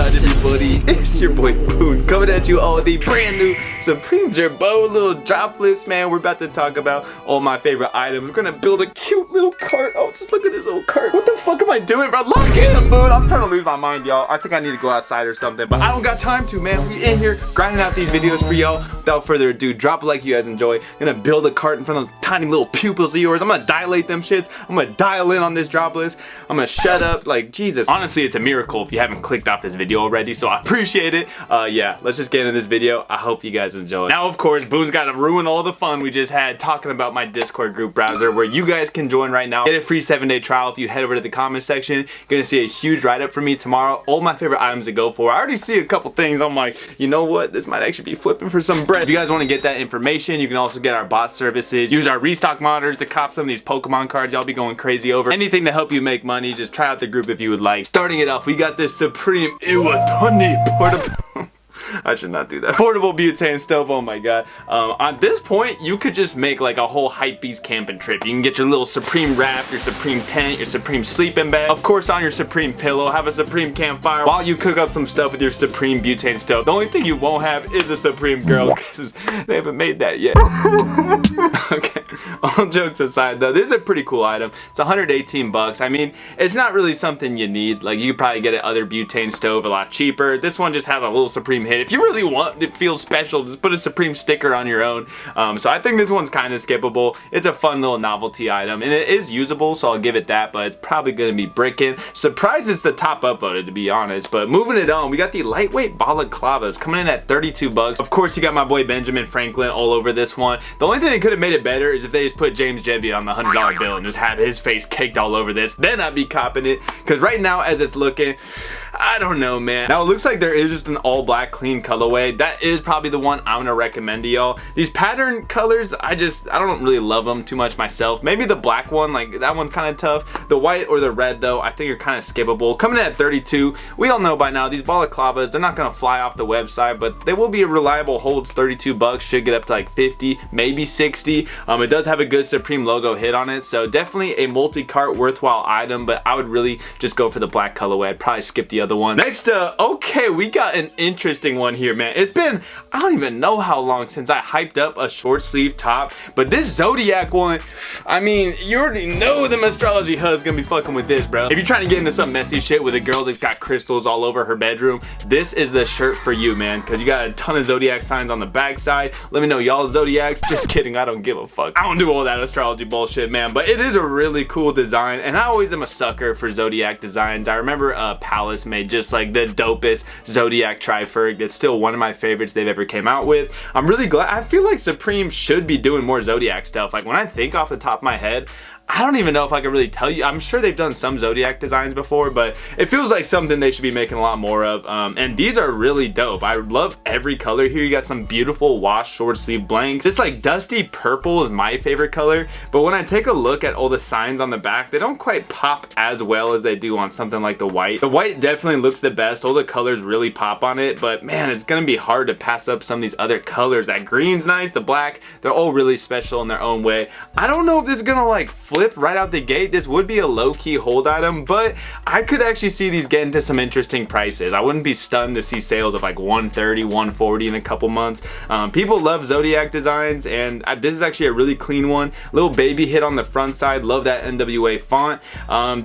up everybody? It's your boy Boone coming at you all with the brand new Supreme Girbaud little drop list, man. We're about to talk about all my favorite items. We're gonna build a cute little cart. Oh, just look at this little cart. What the fuck am I doing, bro? Look at him, Boone. I'm starting to lose my mind, y'all. I think I need to go outside or something, but I don't got time to, man. We in here grinding out these videos for y'all. Without further ado, drop a like you guys enjoy. I'm gonna build a cart in front of those tiny little pupils of yours. I'm gonna dilate them shits. I'm gonna dial in on this drop list. I'm gonna shut up, like, Jesus. Honestly, it's a miracle if you haven't clicked off this video already, so I appreciate it. Yeah, let's just get into this video. I hope you guys enjoy. Now, of course, Boone's gotta ruin all the fun we just had talking about my Discord group browser, where you guys can join right now. Get a free 7-day trial if you head over to the comment section. You're gonna see a huge write-up from me tomorrow. All my favorite items to go for. I already see a couple things. I'm like, you know what? This might actually be flipping for some bread. If you guys want to get that information, you can also get our bot services. Use our restock monitors to cop some of these Pokemon cards y'all be going crazy over. Anything to help you make money. Just try out the group if you would like. Starting it off, we got this Supreme Iwatani portable. I should not do that. Portable butane stove, oh my god. At this point, you could just make like a whole hypebeast camping trip. You can get your little Supreme wrap, your Supreme tent, your Supreme sleeping bag. Of course, on your Supreme pillow, have a Supreme campfire while you cook up some stuff with your Supreme butane stove. The only thing you won't have is a Supreme girl, because they haven't made that yet. Okay, all jokes aside though, this is a pretty cool item. It's 118 bucks. I mean, it's not really something you need. Like, you could probably get another butane stove a lot cheaper. This one just has a little Supreme hit. If you really want it feels special, just put a Supreme sticker on your own. So I think this one's kind of skippable. It's a fun little novelty item, and it is usable, so I'll give it that, but it's probably gonna be bricking. Surprised it's the top upvoted, to be honest. But moving it on, we got the lightweight balaclavas coming in at 32 bucks. Of course, you got my boy Benjamin Franklin all over this one. The only thing that could have made it better is if they just put James Jebby on the $100 bill and just had his face caked all over this. Then I'd be copping it, because right now, as it's looking, I don't know, man. Now, it looks like there is just an all black clean colorway. That is probably the one I'm gonna recommend to y'all. These pattern colors, I don't really love them too much myself. Maybe the black one, like, that one's kind of tough. The white or the red, though, I think are kind of skippable. Coming in at 32, we all know by now, these balaclavas, they're not gonna fly off the website, but they will be a reliable holds. 32 bucks, should get up to like 50, maybe 60. It does have a good Supreme logo hit on it, so definitely a multi-cart worthwhile item, but I would really just go for the black colorway. I'd probably skip the other one. Next, okay, we got an interesting one here, man. It's been, I don't even know how long since I hyped up a short sleeve top, but this Zodiac one, I mean, you already know the astrology HUD's gonna be fucking with this, bro. If you're trying to get into some messy shit with a girl that's got crystals all over her bedroom, this is the shirt for you, man, because you got a ton of Zodiac signs on the back side. Let me know y'all Zodiacs. Just kidding, I don't give a fuck. I don't do all that astrology bullshit, man, but it is a really cool design, and I always am a sucker for Zodiac designs. I remember Palace made just like the dopest Zodiac triferg. That's still one of my favorites they've ever came out with. I'm really glad. I feel like Supreme should be doing more Zodiac stuff. Like, when I think off the top of my head, I don't even know if I can really tell you. I'm sure they've done some Zodiac designs before, but it feels like something they should be making a lot more of. And these are really dope. I love every color here. You got some beautiful wash short sleeve blanks. This like dusty purple is my favorite color, but when I take a look at all the signs on the back, they don't quite pop as well as they do on something like the white. The white definitely looks the best. All the colors really pop on it, but man, it's gonna be hard to pass up some of these other colors. That green's nice, the black, they're all really special in their own way. I don't know if this is gonna like flip right out the gate. This would be a low-key hold item, but I could actually see these getting to some interesting prices. I wouldn't be stunned to see sales of like 130, 140 in a couple months. People love Zodiac designs, and this is actually a really clean one. Little baby hit on the front side. Love that NWA font.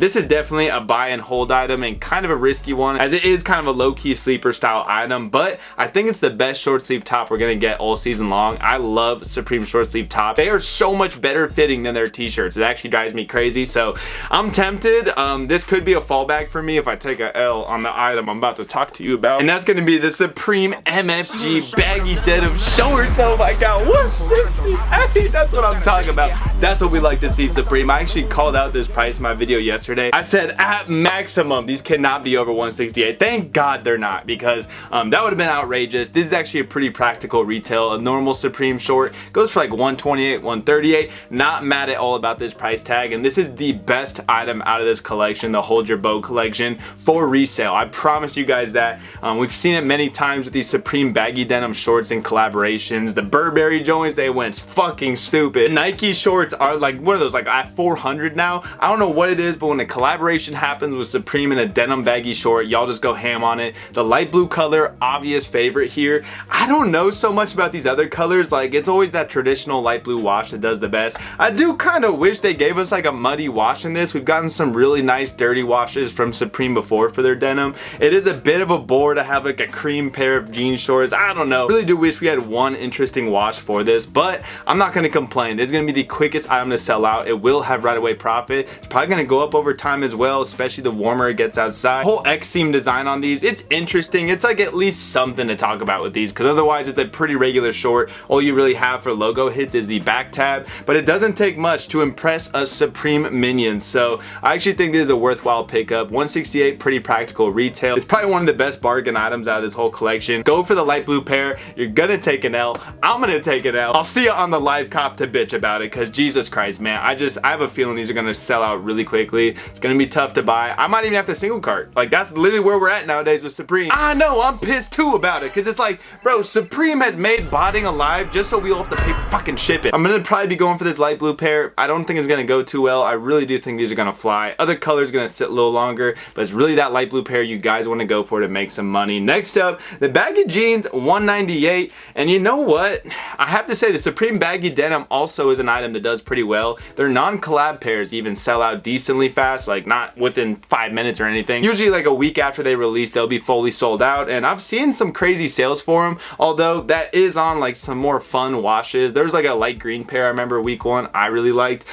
This is definitely a buy and hold item, and kind of a risky one, as it is kind of a low-key sleeper style item, but I think it's the best short sleeve top we're gonna get all season long. I love Supreme short sleeve top. They are so much better fitting than their t-shirts. It actually drives me crazy, so I'm tempted. This could be a fallback for me if I take a L on the item I'm about to talk to you about, and that's going to be the Supreme MFG baggy denim shorts. Oh my god, 160. Actually, that's what I'm talking about. That's what we like to see, Supreme. I actually called out this price in my video yesterday. I said at maximum these cannot be over 168. Thank god they're not, because that would have been outrageous. This is actually a pretty practical retail. A normal Supreme short goes for like 128, 138. Not mad at all about this price price tag, and this is the best item out of this collection, the whole Girbaud collection, for resale. I promise you guys that. We've seen it many times with these Supreme baggy denim shorts and collaborations. The Burberry joints, they went fucking stupid. Nike shorts are like, what are those, like at 400 now? I don't know what it is, but when a collaboration happens with Supreme in a denim baggy short, y'all just go ham on it. The light blue color, obvious favorite here. I don't know so much about these other colors. Like, it's always that traditional light blue wash that does the best. I do kind of wish they gave us like a muddy wash in this. We've gotten some really nice dirty washes from Supreme before for their denim. It is a bit of a bore to have like a cream pair of jean shorts. I don't know. Really do wish we had one interesting wash for this, but I'm not going to complain. This is going to be the quickest item to sell out. It will have right away profit. It's probably going to go up over time as well, especially the warmer it gets outside. The whole X seam design on these, it's interesting. It's like at least something to talk about with these, because otherwise it's a pretty regular short. All you really have for logo hits is the back tab, but it doesn't take much to impress us Supreme minions. So I actually think this is a worthwhile pickup. $168, pretty practical retail. It's probably one of the best bargain items out of this whole collection. Go for the light blue pair. You're gonna take an L. I'm gonna take an L. I'll see you on the live cop to bitch about it, because Jesus Christ, man, I have a feeling these are gonna sell out really quickly. It's gonna be tough to buy. I might even have to single cart. Like, that's literally where we're at nowadays with Supreme. I know, I'm pissed too about it, because it's like, bro, Supreme has made botting alive just so we all have to pay for fucking shipping. I'm gonna probably be going for this light blue pair. I don't think it's gonna go too well. I really do think these are gonna fly. Other colors are gonna sit a little longer, but it's really that light blue pair you guys want to go for to make some money. Next up, the baggy jeans, $198. And you know what? I have to say the Supreme baggy denim also is an item that does pretty well. Their non-collab pairs even sell out decently fast, like not within 5 minutes or anything. Usually like a week after they release, they'll be fully sold out, and I've seen some crazy sales for them, although that is on like some more fun washes. There's like a light green pair I remember week 1 I really liked.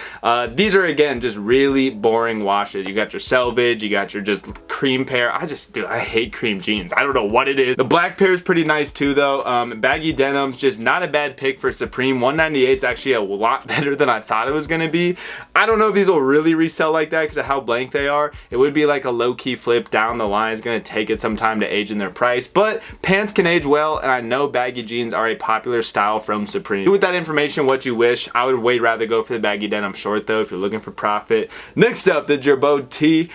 These are again just really boring washes. You got your selvage, you got your just cream pair. I hate cream jeans. I don't know what it is. The black pair is pretty nice too though. Baggy denim's just not a bad pick for Supreme. $198 is actually a lot better than I thought it was gonna be. I don't know if these will really resell like that because of how blank they are. It would be like a low-key flip down the line. It's gonna take it some time to age in their price, but pants can age well, and I know baggy jeans are a popular style from Supreme. Do with that information what you wish. I would way rather go for the baggy denim short though if you're looking for profit. Next up, the Girbaud tee.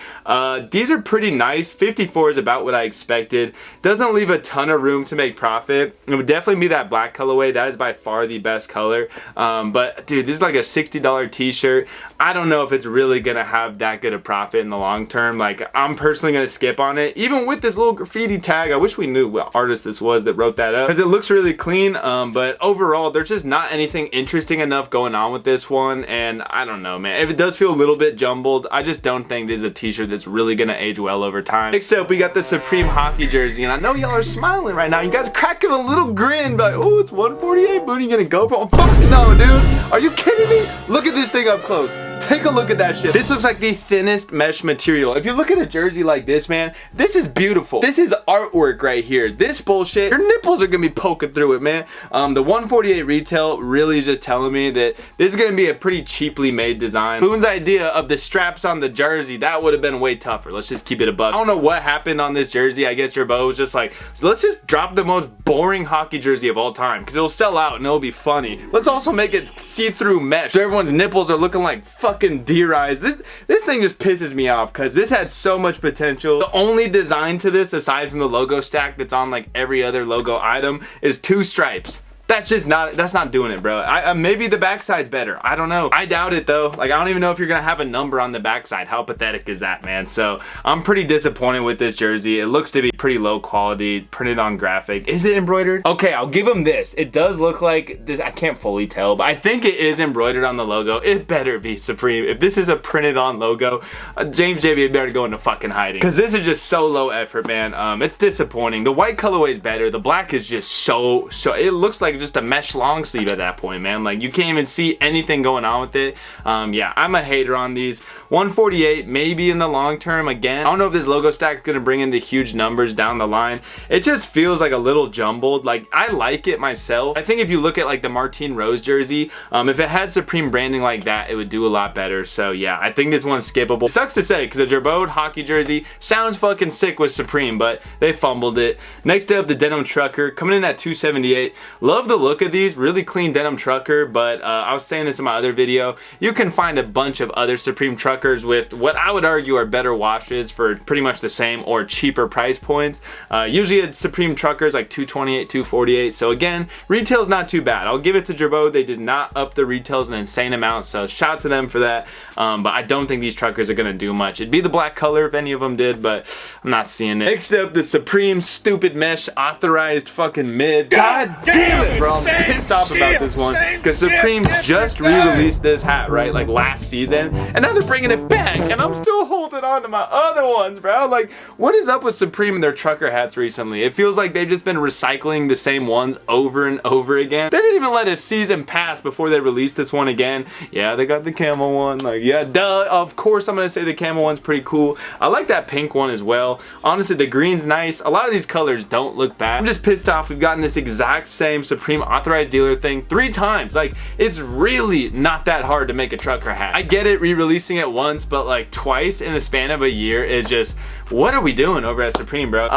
These are pretty nice. 54 is about what I expected. Doesn't leave a ton of room to make profit. It would definitely be that black colorway. That is by far the best color. But dude, this is like a $60 t-shirt. I don't know if it's really gonna have that good a profit in the long term. Like, I'm personally gonna skip on it. Even with this little graffiti tag, I wish we knew what artist this was that wrote that up, because it looks really clean. But overall, there's just not anything interesting enough going on with this one. And I don't know, man. If it does feel a little bit jumbled, I just don't think this is a t-shirt that's really gonna age well over time. Next up, we got the Supreme hockey jersey, and I know y'all are smiling right now. You guys are cracking a little grin, but oh, it's 148, booty. You gonna go for? Oh, fuck no, dude. Are you kidding me? Look at this thing up close. Take a look at that shit. This looks like the thinnest mesh material. If you look at a jersey like this, man, this is beautiful. This is artwork right here. This bullshit, your nipples are gonna be poking through it, man. The 148 retail really is just telling me that this is gonna be a pretty cheaply made design. Boone's idea of the straps on the jersey, that would have been way tougher. Let's just keep it a buck. I don't know what happened on this jersey. I guess Girbaud was just like, let's just drop the most boring hockey jersey of all time, because it'll sell out and it'll be funny. Let's also make it see-through mesh, so everyone's nipples are looking like fucking deer eyes. This thing just pisses me off, because this had so much potential. The only design to this, aside from the logo stack that's on like every other logo item, is 2 stripes. That's not doing it, bro. Maybe the backside's better. I don't know. I doubt it though. Like, I don't even know if you're gonna have a number on the backside. How pathetic is that, man? So I'm pretty disappointed with this jersey. It looks to be pretty low quality, printed on graphic. Is it embroidered? Okay, I'll give him this. It does look like this. I can't fully tell, but I think it is embroidered on the logo. It better be Supreme. If this is a printed on logo, James JB better go into fucking hiding, because this is just so low effort, man. It's disappointing. The white colorway is better. The black is just so it looks like just a mesh long sleeve at that point, man. Like, you can't even see anything going on with it. Yeah, I'm a hater on these. 148, maybe in the long term. Again, I don't know if this logo stack is gonna bring in the huge numbers down the line. It just feels like a little jumbled. Like, I like it myself. I think if you look at like the Martine Rose jersey, if it had Supreme branding like that, it would do a lot better. So yeah, I think this one's skippable. It sucks to say, because the Girbaud hockey jersey sounds fucking sick with Supreme, but they fumbled it. Next up, the Denim Trucker, coming in at $278. Love Love the look of these, really clean denim trucker, but I was saying this in my other video, you can find a bunch of other Supreme truckers with what I would argue are better washes for pretty much the same or cheaper price points. Usually it's Supreme truckers like $228, $248, so again, retail's not too bad. I'll give it to Girbaud, they did not up the retails an insane amount, so shout out to them for that, but I don't think these truckers are gonna do much. It'd be the black color if any of them did, but I'm not seeing it. Next up, the Supreme stupid mesh authorized fucking mid. God damn it, bro, I'm pissed off about this one, because Supreme just re-released this hat, right, like last season, and now they're bringing it back, and I'm still holding on to my other ones, bro. Like, what is up with Supreme and their trucker hats recently? It feels like they've just been recycling the same ones over and over again. They didn't even let a season pass before they released this one again. Yeah, they got the camel one, like, yeah, duh, of course I'm gonna say the camel one's pretty cool. I like that pink one as well. Honestly, the green's nice. A lot of these colors don't look bad. I'm just pissed off we've gotten this exact same Supreme authorized dealer thing 3 times. Like, it's really not that hard to make a trucker hat. I get it re-releasing it once, but like twice in the span of a year is just, what are we doing over at Supreme, bro?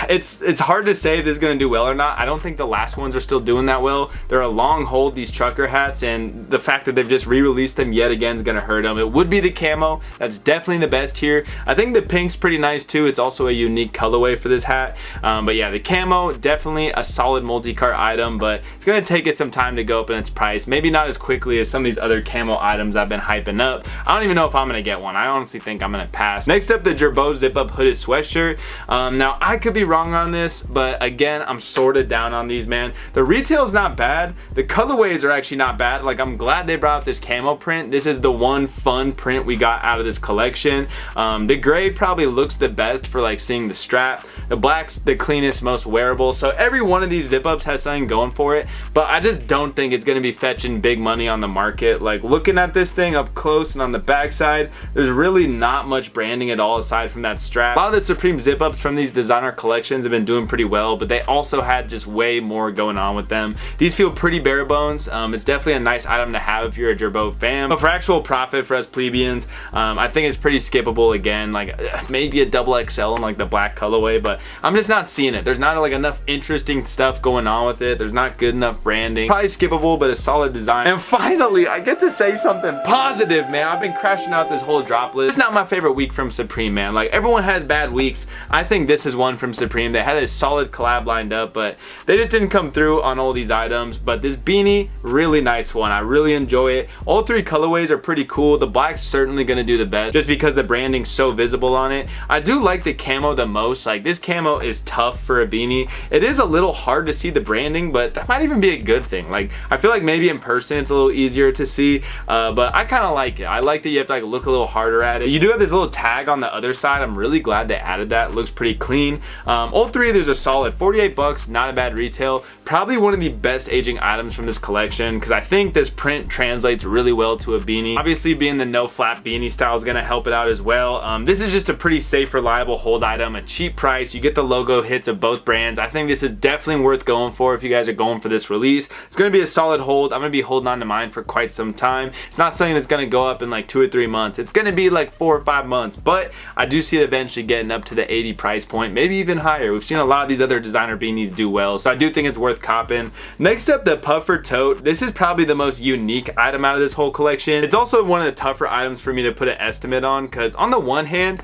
It's hard to say if this is gonna do well or not. I don't think the last ones are still doing that well. They're a long hold, these trucker hats, and the fact that they've just re-released them yet again is gonna hurt them. It would be the camo. That's definitely the best here. I think the pink's pretty nice too. It's also a unique colorway for this hat. But yeah, the camo, definitely a solid multi-cart item, but it's gonna take it some time to go up in its price. Maybe not as quickly as some of these other camo items I've been hyping up. I don't even know if I'm gonna get one. I honestly think I'm gonna pass. Next up, the Girbaud zip-up hooded sweatshirt. Now, I could be wrong on this, but again, I'm sorta down on these, man. The retail's not bad. The colorways are actually not bad. Like, I'm glad they brought out this camo print. This is the one fun print we got out of this collection. The gray probably looks the best for like seeing the strap. The black's the cleanest, most wearable. So every one of these zip-ups has something going for it, but I just don't think it's gonna be fetching big money on the market. Like, looking at this thing up close and on the backside, there's really not much branding at all aside from that strap. A lot of the Supreme zip-ups from these designer collections have been doing pretty well, but they also had just way more going on with them. These feel pretty bare bones. It's definitely a nice item to have if you're a Girbaud fan, but for actual profit for us plebeians, I think it's pretty skippable again. Like, maybe a double XL in like the black colorway, but I'm just not seeing it. There's not like enough interesting stuff going on with it. There's not good enough branding. Probably skippable, but a solid design. And finally, I get to say something positive, man. I've been crashing out this whole drop list. It's not my favorite week from Supreme, man. Like, everyone has bad weeks. I think this is one from Supreme. They had a solid collab lined up, but they just didn't come through on all these items. But this beanie, really nice one. I really enjoy it. All 3 colorways are pretty cool. The black's certainly gonna do the best just because the branding's so visible on it. I do like the camo the most. Like, this camo is tough for a beanie. It is a little hard to see the branding, but that might even be a good thing. Like, I feel like maybe in person it's a little easier to see, but I kind of like it. I like that you have to like look a little harder at it. You do have this little tag on the other side. I'm really glad they added that. It looks pretty clean. All 3 of these are solid. 48 bucks, not a bad retail. Probably one of the best aging items from this collection because I think this print translates really well to a beanie. Obviously, being the no flap beanie style is gonna help it out as well. This is just a pretty safe, reliable hold item, a cheap price. You get the logo hits of both brands. I think this is definitely worth going for if you guys are going for this release. It's gonna be a solid hold. I'm gonna be holding on to mine for quite some time. It's not something that's gonna go up in like 2 or 3 months. It's gonna be like 4 or 5 months, but I do see it eventually getting up to the 80 price point, maybe even higher. We've seen a lot of these other designer beanies do well, so I do think it's worth copping. Next up, the puffer tote. This is probably the most unique item out of this whole collection. It's also one of the tougher items for me to put an estimate on because on the one hand,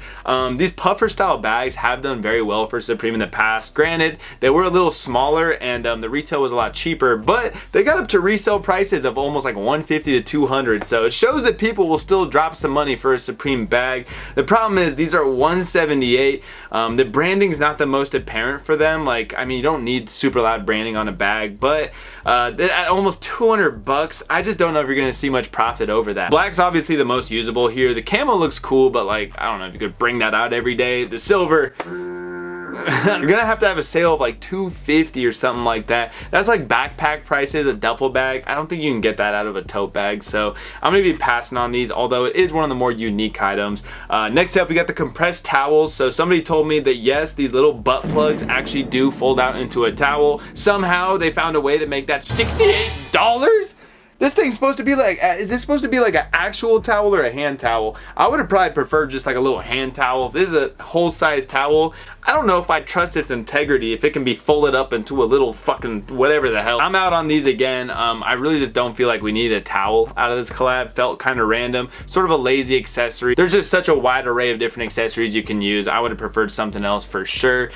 these puffer style bags have done very well for Supreme in the past. Granted, they were a little smaller and the retail was a lot cheaper, but they got up to resale prices of almost like $150 to $200, so it shows that people will still drop some money for a Supreme bag. The problem is these are $178. The branding's not the most apparent for them. Like, I mean, you don't need super loud branding on a bag, but at almost 200 bucks, I just don't know if you're gonna see much profit over that. Black's obviously the most usable here. The camo looks cool, but like, I don't know if you could bring that out every day. The silver, you're gonna have to have a sale of like $250 or something like that. That's like backpack prices, a duffel bag. I don't think you can get that out of a tote bag, so I'm gonna be passing on these, although it is one of the more unique items. Next up, we got the compressed towels. So somebody told me that yes, these little butt plugs actually do fold out into a towel. Somehow they found a way to make that $68. This thing's supposed to be like, is this supposed to be like an actual towel or a hand towel? I would have probably preferred just like a little hand towel. This is a whole size towel. I don't know if I trust its integrity, if it can be folded up into a little fucking whatever the hell. I'm out on these again. I really just don't feel like we need a towel out of this collab. Felt kind of random, sort of a lazy accessory. There's just such a wide array of different accessories you can use. I would have preferred something else for sure.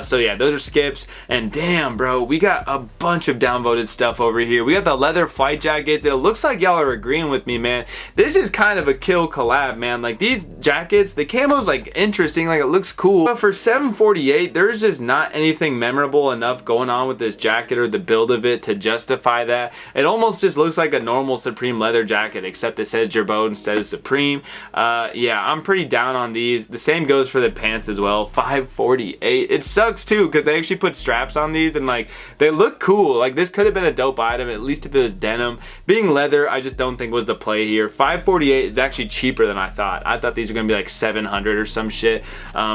So yeah, those are skips. And damn, bro, we got a bunch of downvoted stuff over here. We got the leather flight jackets. It looks like y'all are agreeing with me, man. This is kind of a kill collab, man. Like these jackets, the camo's like interesting, like it looks cool. But for $748, there's just not anything memorable enough going on with this jacket or the build of it to justify that. It almost just looks like a normal Supreme leather jacket, except it says Girbaud instead of Supreme. Yeah, I'm pretty down on these. The same goes for the pants as well. $548. It sucks too because they actually put straps on these and like they look cool. Like this could have been a dope item, at least if it was denim. Being leather, I just don't think was the play here. $548 is actually cheaper than I thought. I thought these were gonna be like $700 or some shit.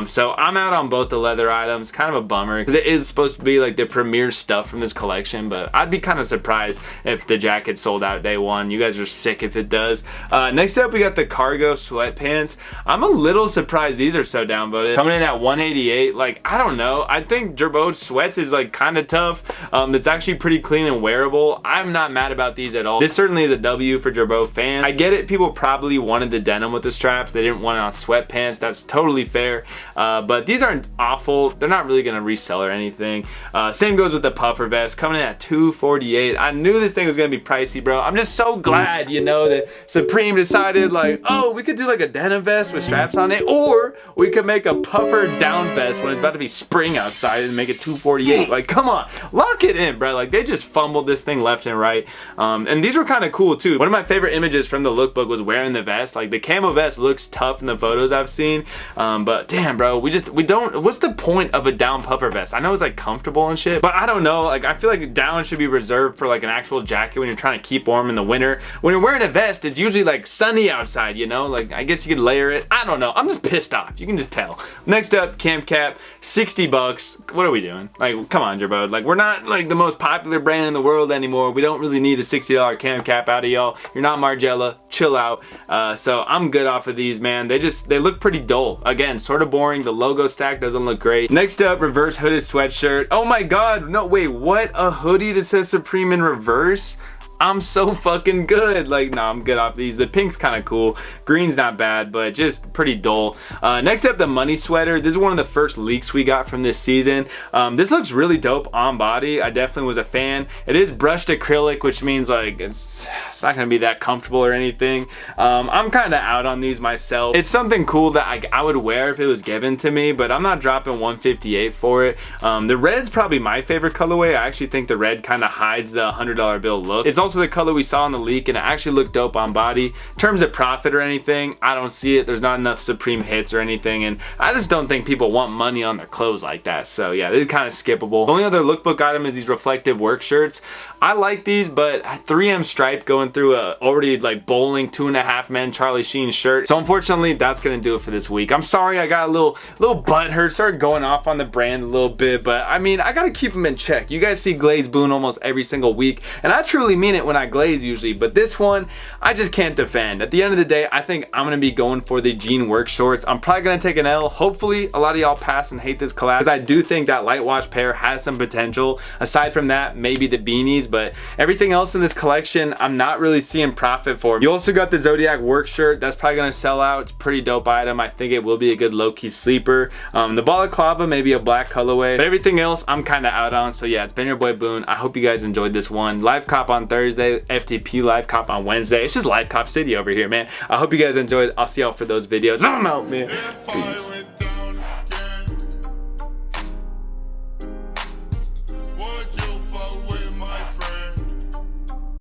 So I'm out on both the leather items. Kind of a bummer because it is supposed to be like the premier stuff from this collection, but I'd be kind of surprised if the jacket sold out day one. You guys are sick if it does. Next up, we got the cargo sweatpants. I'm a little surprised these are so downvoted. Coming in at 188. Like, I don't know. I think Girbaud sweats is like kind of tough. It's actually pretty clean and wearable. I'm not mad about these at all. This certainly is a W for Girbaud fans. I get it. People probably wanted the denim with the straps. They didn't want it on sweatpants. That's totally fair. But these aren't awful. They're not really gonna resell or anything. Same goes with the puffer vest, coming in at $248. I knew this thing was gonna be pricey, bro. I'm just so glad, you know, that Supreme decided like, oh, we could do like a denim vest with straps on it, or we could make a puffer down vest when it's about to be spring outside and make it $248. Like, come on, lock it in, bro. Like, they just fumbled this thing left and right. And these were kind of cool too. One of my favorite images from the lookbook was wearing the vest. Like, the camo vest looks tough in the photos I've seen, but damn, bro, we don't, what's the point of a down puffer vest? I know it's like comfortable and shit, but I don't know. Like, I feel like down should be reserved for like an actual jacket when you're trying to keep warm in the winter. When you're wearing a vest, it's usually like sunny outside, you know? Like, I guess you could layer it. I don't know. I'm just pissed off. You can just tell. Next up, Camp Cap, $60. What are we doing? Like, come on, Girbaud. Like, we're not like the most popular brand in the world anymore. We don't really need a $60 Camp Cap out of y'all. You're not Margiela. Chill out. So I'm good off of these, man. They look pretty dull. Again, sort of boring. The logo stack doesn't look great. Next up, reverse hooded sweatshirt. Oh my god. No, wait, what? A hoodie that says Supreme in reverse? I'm so fucking good. Like, no, I'm good off these. The pink's kind of cool. Green's not bad, but just pretty dull. Next up, the money sweater. This is one of the first leaks we got from this season. This looks really dope on body. I definitely was a fan. It is brushed acrylic, which means like it's not gonna be that comfortable or anything. I'm kind of out on these myself. It's something cool that I would wear if it was given to me, but I'm not dropping $158 for it. The red's probably my favorite colorway. I actually think the red kind of hides the $100 bill look. It's also the color we saw in the leak, and it actually looked dope on body. In terms of profit or anything, I don't see it. There's not enough Supreme hits or anything, and I just don't think people want money on their clothes like that. So yeah, this is kind of skippable. The only other lookbook item is these reflective work shirts. I like these, but 3M stripe going through a already like bowling 2.5 men Charlie Sheen shirt. So unfortunately, that's gonna do it for this week. I'm sorry I got a little butt hurt, started going off on the brand a little bit, but I mean, I gotta keep them in check. You guys see Glaze Boone almost every single week, and I truly mean it when I glaze usually, but this one, I just can't defend. At the end of the day, I think I'm gonna be going for the jean work shorts. I'm probably gonna take an L. Hopefully, a lot of y'all pass and hate this collab, because I do think that light wash pair has some potential. Aside from that, maybe the beanies, but everything else in this collection, I'm not really seeing profit for. You also got the Zodiac work shirt. That's probably gonna sell out. It's a pretty dope item. I think it will be a good low-key sleeper. The balaclava, maybe a black colorway, but everything else, I'm kind of out on. So yeah, it's been your boy Boone. I hope you guys enjoyed this one. Live cop on Thursday, FTP live cop on Wednesday. It's just live cop city over here, man. I hope you guys enjoyed. I'll see y'all for those videos. I'm out, man. Peace.